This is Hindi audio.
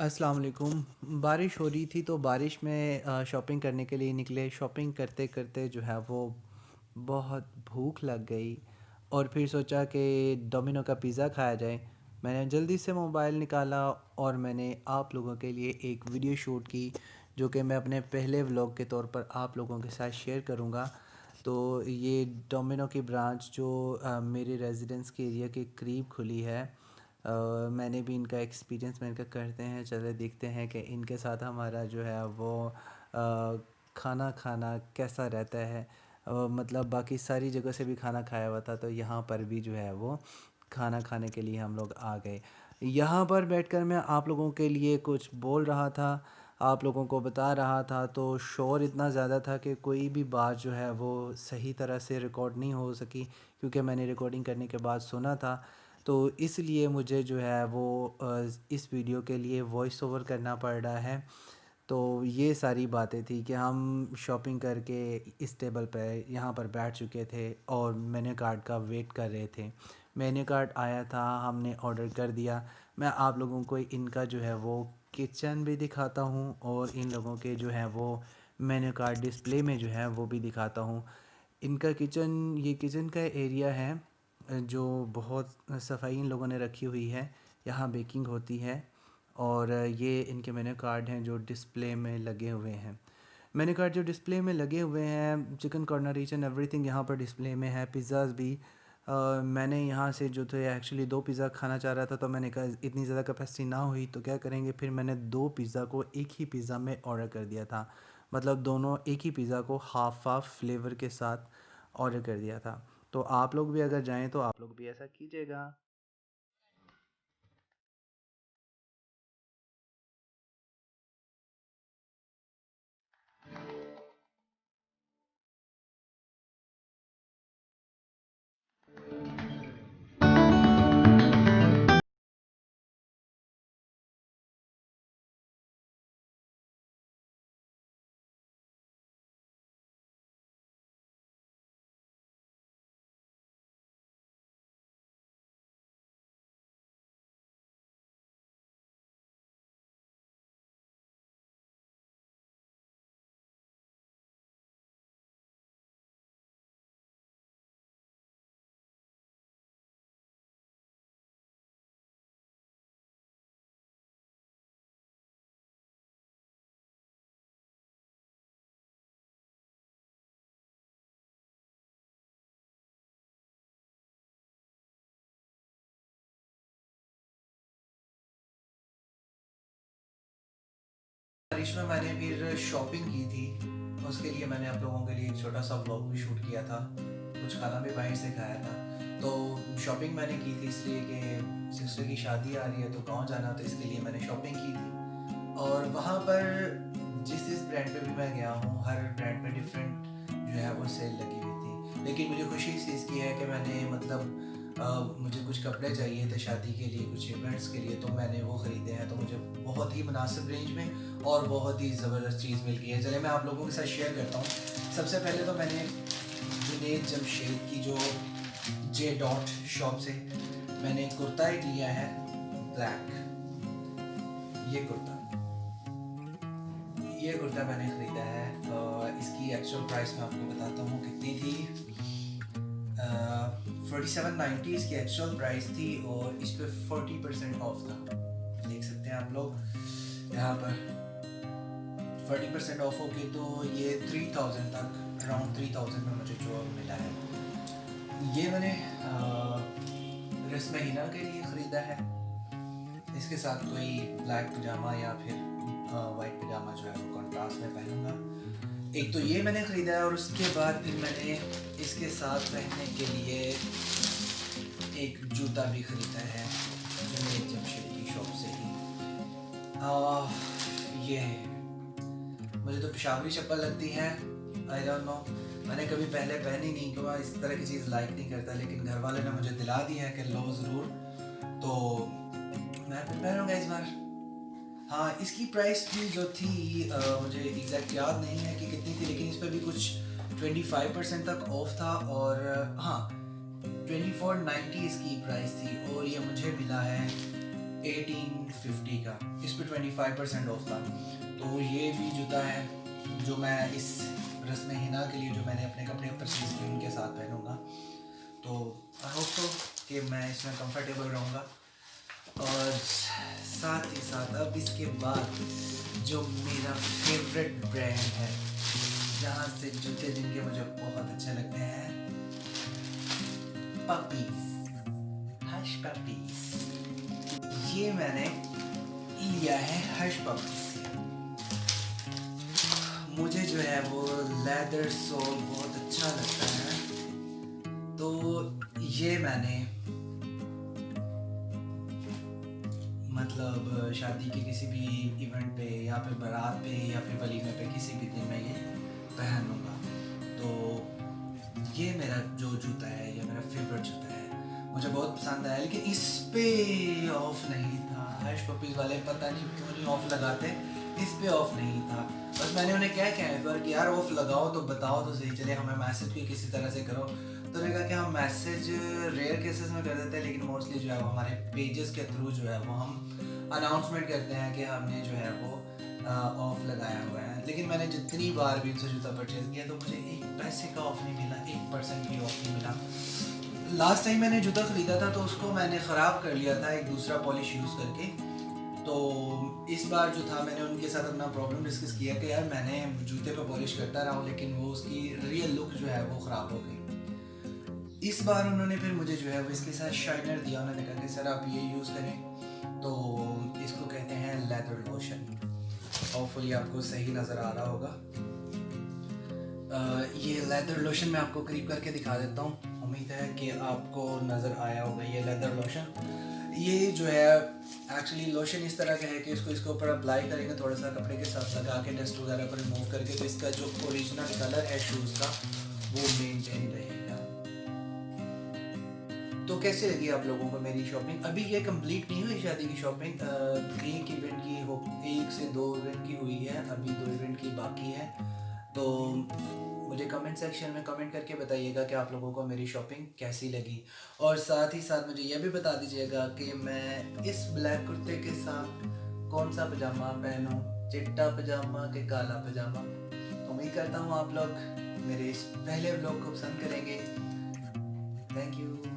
अस्सलाम वालेकुम। बारिश हो रही थी तो बारिश में शॉपिंग करने के लिए निकले। शॉपिंग करते करते जो है वो बहुत भूख लग गई और फिर सोचा कि डोमिनो का पिज़्ज़ा खाया जाए। मैंने जल्दी से मोबाइल निकाला और मैंने आप लोगों के लिए एक वीडियो शूट की, जो कि मैं अपने पहले व्लॉग के तौर पर आप लोगों के साथ शेयर करूँगा। तो ये डोमिनो की ब्रांच जो मेरे रेजिडेंस के एरिया के करीब खुली है। मैंने भी इनका एक्सपीरियंस मैंने कहा करते हैं, चले देखते हैं कि इनके साथ हमारा जो है वो खाना खाना कैसा रहता है। मतलब बाकी सारी जगह से भी खाना खाया हुआ था, तो यहाँ पर भी जो है वो खाना खाने के लिए हम लोग आ गए। यहाँ पर बैठकर मैं आप लोगों के लिए कुछ बोल रहा था, आप लोगों को बता रहा था, तो शोर इतना ज़्यादा था कि कोई भी बात जो है वो सही तरह से रिकॉर्ड नहीं हो सकी, क्योंकि मैंने रिकॉर्डिंग करने के बाद सुना था। तो इसलिए मुझे जो है वो इस वीडियो के लिए वॉइस ओवर करना पड़ रहा है। तो ये सारी बातें थी कि हम शॉपिंग करके इस टेबल पे यहाँ पर बैठ चुके थे और मेन्यू कार्ड का वेट कर रहे थे। मेन्यू कार्ड आया था, हमने ऑर्डर कर दिया। मैं आप लोगों को इनका जो है वो किचन भी दिखाता हूँ और इन लोगों के जो है वो मेन्यू कार्ड डिस्प्ले में जो है वो भी दिखाता हूँ। इनका किचन, ये किचन का एरिया है जो बहुत सफाई इन लोगों ने रखी हुई है। यहाँ बेकिंग होती है और ये इनके मेन्यू कार्ड हैं जो डिस्प्ले में लगे हुए हैं। मेन्यू कार्ड जो डिस्प्ले में लगे हुए हैं, chicken corner each and everything यहाँ पर डिस्प्ले में है। पिज़्ज़ाज़ भी मैंने यहाँ से जो थे एक्चुअली 2 पिज़्ज़ा खाना चाह रहा था, तो मैंने कहा इतनी ज़्यादा कैपेसिटी ना हुई तो क्या करेंगे, फिर मैंने 2 पिज़्ज़ा को एक ही पिज़्ज़ा में ऑर्डर कर दिया था। मतलब दोनों एक ही पिज़्ज़ा को हाफ़ हाफ़ फ्लेवर के साथ ऑर्डर कर दिया था। तो आप लोग भी अगर जाएँ तो आप लोग भी ऐसा कीजिएगा। बारिश में मैंने फिर शॉपिंग की थी। उसके लिए मैंने आप लोगों के लिए एक छोटा सा व्लॉग भी शूट किया था। कुछ खाना भी बाहर से खाया था। तो शॉपिंग मैंने की थी इसलिए कि सिस्टर की शादी आ रही है, तो गाँव जाना, तो इसके लिए मैंने शॉपिंग की थी। और वहाँ पर जिस जिस ब्रांड पे भी मैं गया हूँ, हर ब्रांड पे डिफरेंट जो है वो सेल लगी हुई थी। लेकिन मुझे खुशी इस चीज़ की है कि मैंने मतलब मुझे कुछ कपड़े चाहिए थे शादी के लिए, कुछ इवेंट्स के लिए, तो मैंने वो ख़रीदे हैं। तो मुझे बहुत ही मुनासिब रेंज में और बहुत ही ज़बरदस्त चीज़ मिल गई है। चलिए मैं आप लोगों के साथ शेयर करता हूँ। सबसे पहले तो मैंने जुनैद जमशेद की जो जे डॉट शॉप से मैंने कुर्ता एक लिया है, ब्लैक। ये कुर्ता ये कुर्ता मैंने ख़रीदा है। इसकी एक्चुअल प्राइस मैं आपको बताता हूँ कितनी थी। 4790 इसकी एक्चुअल प्राइस थी और इस पे 40% ऑफ था। देख सकते हैं आप लोग यहाँ पर 40% ऑफ हो के, तो ये 3000 तक, अराउंड 3000 में मुझे जो मिला है। ये मैंने रस्म हिना के लिए ख़रीदा है। इसके साथ कोई ब्लैक पजामा या फिर वाइट पजामा जो है वो कॉन्ट्रास्ट में पहनूंगा। एक तो ये मैंने ख़रीदा है और उसके बाद फिर मैंने इसके साथ पहनने के लिए एक जूता भी ख़रीदा है जुनैद जमशेद की शॉप से ही। ये मुझे तो पेशावरी चप्पल लगती है। आई डोंट नो, मैंने कभी पहले पहनी नहीं, क्योंकि मैं इस तरह की चीज़ लाइक नहीं करता, लेकिन घर वाले ने मुझे दिला दी है कि लो ज़रूर, तो मैं फिर पहनूंगा इस बार। हाँ, इसकी प्राइस भी जो थी मुझे एग्जैक्ट याद नहीं है कि कितनी थी, लेकिन इस पर भी कुछ 25% तक ऑफ था। और हाँ, 2490 इसकी प्राइस थी और ये मुझे मिला है 1850 का। इस पे 25% ऑफ था। तो ये भी जूता है जो मैं इस रस्म हिना के लिए जो मैंने अपने कपड़े परचेज किए उनके साथ पहनूंगा। तो आई होप सो कि मैं इसमें कंफर्टेबल रहूँगा। और साथ ही साथ अब इसके बाद जो मेरा फेवरेट ब्रांड है, जहाँ से जूते जिनके मुझे बहुत अच्छे लगते हैं, पपीज, हश पपीज। ये मैंने लिया है हश पपीज से। मुझे जो है वो लेदर सोल बहुत अच्छा लगता है। तो ये मैंने मतलब शादी के किसी भी इवेंट पे या फिर बारात पे या फिर वलीमे पे किसी भी दिन मैं ये पहन लूँगा। तो ये मेरा जो जूता है ये मेरा फेवरेट जूता है, मुझे बहुत पसंद आया। लेकिन इस पे ऑफ नहीं था। हर्ष पपीज़ वाले पता नहीं क्यों नहीं ऑफ लगाते, इस पे ऑफ नहीं था। बस मैंने उन्हें क्या कहा एक बार कि यार ऑफ लगाओ तो बताओ तो सही, चले हमें मैसेज भी किसी तरह से करो। तो उन्होंने कहा कि हम मैसेज रेयर केसेस में कर देते हैं, लेकिन मोस्टली जो है वो हमारे पेजेस के थ्रू जो है वो हम अनाउंसमेंट करते हैं कि हमने जो है वो ऑफ लगाया हुआ है। लेकिन मैंने जितनी बार भी उनसे जूता परचेज किया तो मुझे एक पैसे का ऑफ नहीं मिला, 1% भी ऑफ नहीं मिला। लास्ट टाइम मैंने जूता ख़रीदा था तो उसको मैंने ख़राब कर लिया था एक दूसरा पॉलिश यूज़ करके। तो इस बार जो था मैंने उनके साथ अपना प्रॉब्लम डिस्कस किया कि यार मैंने जूते पे पॉलिश करता रहा हूँ लेकिन वो उसकी रियल लुक जो है वो ख़राब हो गई। इस बार उन्होंने फिर मुझे जो है वो इसके साथ शाइनर दिया। उन्होंने कहा कि सर आप ये यूज़ करें। तो इसको कहते हैं लेदर लोशन। होपफुली आपको सही नज़र आ रहा होगा। ये लेदर लोशन मैं आपको करीब करके दिखा देता हूँ। उम्मीद है कि आपको नज़र आया होगा ये लेदर लोशन। ये जो है एक्चुअली लोशन इस तरह का है कि इसके ऊपर अप्लाई करेंगे थोड़ा सा कपड़े के साथ लगा के डस्ट वगैरह को रिमूव करके, तो इसका जो ओरिजिनल कलर है शूज़ का वो मेंटेन रहेगा। तो कैसे लगी आप लोगों को मेरी शॉपिंग? अभी ये कंप्लीट नहीं हुई शादी की शॉपिंग। एक इवेंट की हो, 1 से 2 इवेंट की हुई है, अभी 2 इवेंट की बाकी है। तो मुझे कमेंट सेक्शन में कमेंट करके बताइएगा कि आप लोगों को मेरी शॉपिंग कैसी लगी। और साथ ही साथ मुझे यह भी बता दीजिएगा कि मैं इस ब्लैक कुर्ते के साथ कौन सा पजामा पहनूं, चिट्टा पजामा कि काला पजामा। उम्मीद करता हूँ आप लोग मेरे इस पहले व्लॉग को पसंद करेंगे। Thank you.